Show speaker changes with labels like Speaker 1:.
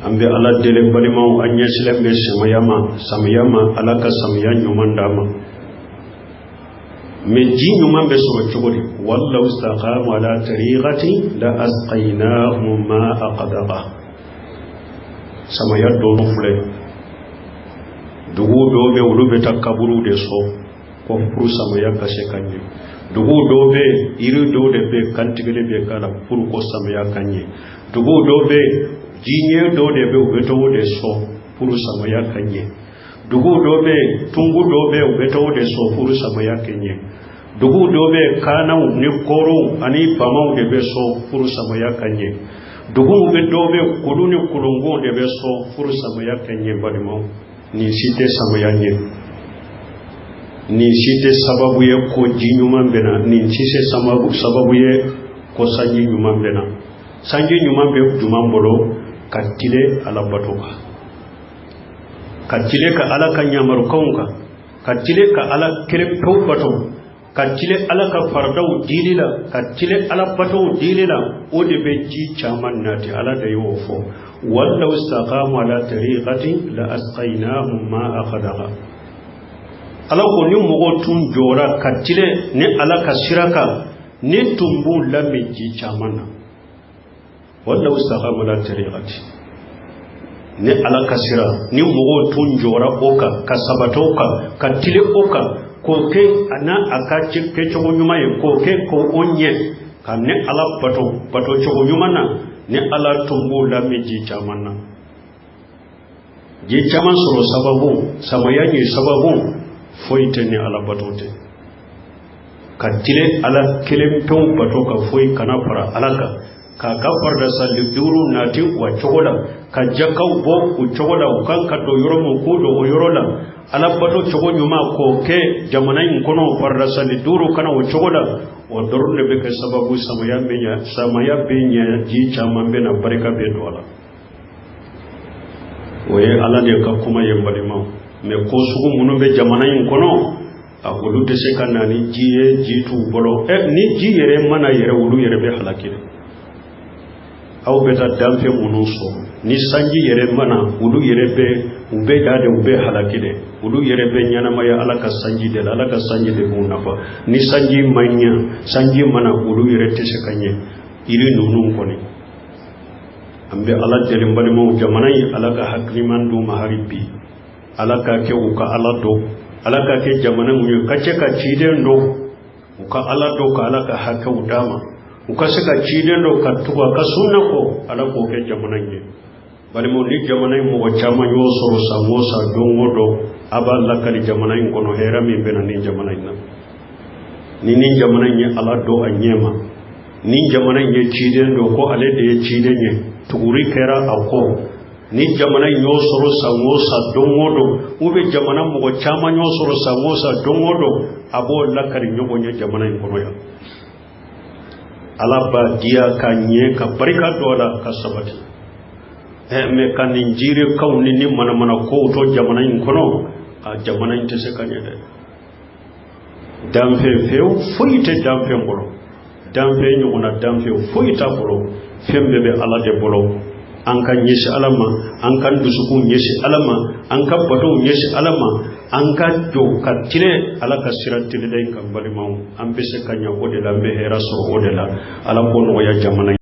Speaker 1: ambe ala dele balima anya silambe samayama alaka samaya nyumandama meji nyumambe so chogori wallahu istaqamu ala tariqati la asqaynahum ma aqdaqa samaya do fule dugu do be ulube takaburu de so ko pour samaya kashe kanye dugu do be iri do de be kantigele be kala pour ko samaya kanye dugu do be jinye do de be ubeto de so pour samaya kanye dugu do be tungu do be ubeto de so pour samaya kanye dugu do be kana ni koro ani pamau de be so pour samaya kanye dugu be do be kuluni kulungo de be so pour samaya kanye badimo ni site samaya nye ni site sababu ye ko jinyuma bena ni site sababu ye ko sanji nyuma bena sanji nyuma be dumambolo katile ala batoka katile ka ala kanyamaru kaunka katile ka ala kerepau bato katile ala ka fardau dilila katile ala bato dilila ode be ji chaman nati ala da yofo wallahu istaqamu ala tariqati la asqaynahum ma akhadaha ala ko ni mogo tun jora katile ni ala ka siraka ni tumbu lamiji chamana wallahu istaqamu ala tariqati ni ala ka sira ni mogo tun jora oka kasabatoka katile oka ko ke ana aka cikke chogo nyuma ye ko ke ko onye kan ni ala bato chogo nyuma na ni ala tumbu lamiji chamana je chaman soro sababu samayanyi sababu foite ni ala batote katile ala kelempon batoka foi kana para alaka ka gafar da salli duru nati wa chogola ka jakau bo ku chogola ukanka do yoromo ko do yorola ala bato chogo nyuma ko ke jamanai kono farda salli duru kana wa chogola o dorne be ke sababu samaya benya ji chamambe na barika be dola oye ala de ka kuma yembali ma me ko sugu munu be jamana yin kono akulu de se kanani jiye jitu bolo ni jiyere mana yere wulu yere be halakire aw beta damfe munu so ni sanji yere mana wulu yere be ube dade ube halakire wulu yere be nyana maya alaka sanji de munafa ni sanji manya sanji mana wulu yere te se kanye iri nunun koni ambe ala jere mbali mo jamana yi alaka hakliman du maharibi alaka ke uka alado alaka ke jamana mu kace ka ciden do uka alado ka alaka haka udama uka saka ciden do ka tuwa ka sunna ko alako ke jamana ne bali mo ni jamana mu wachama yoso samosa dongodo aballa kali jamana ngono hera mi bena ni jamana ina ni jamana ne alado anyema ni jamana ne ciden do ko ale de ciden ne tuguri kera ako ni jamana nyosoro samosa dongodo ube jamana mo chama nyosoro samosa dongodo abo lakari nyogo nya jamana ngono ya alaba dia kanye ka barika dola kasabati me kaninjire kauni ni mana ko to jamana ngono a jamana intese kanye de damfe feu fuite damfe ngoro damfe nyona damfe fuita bolo fembe be ala de bolo an kan yeshi alama an kan dusukun yeshi alama an kan bato yeshi alama an ka do katire ala ka siratile dai kan balimaw an be se kanya odela me hera so odela ala ko no ya jamana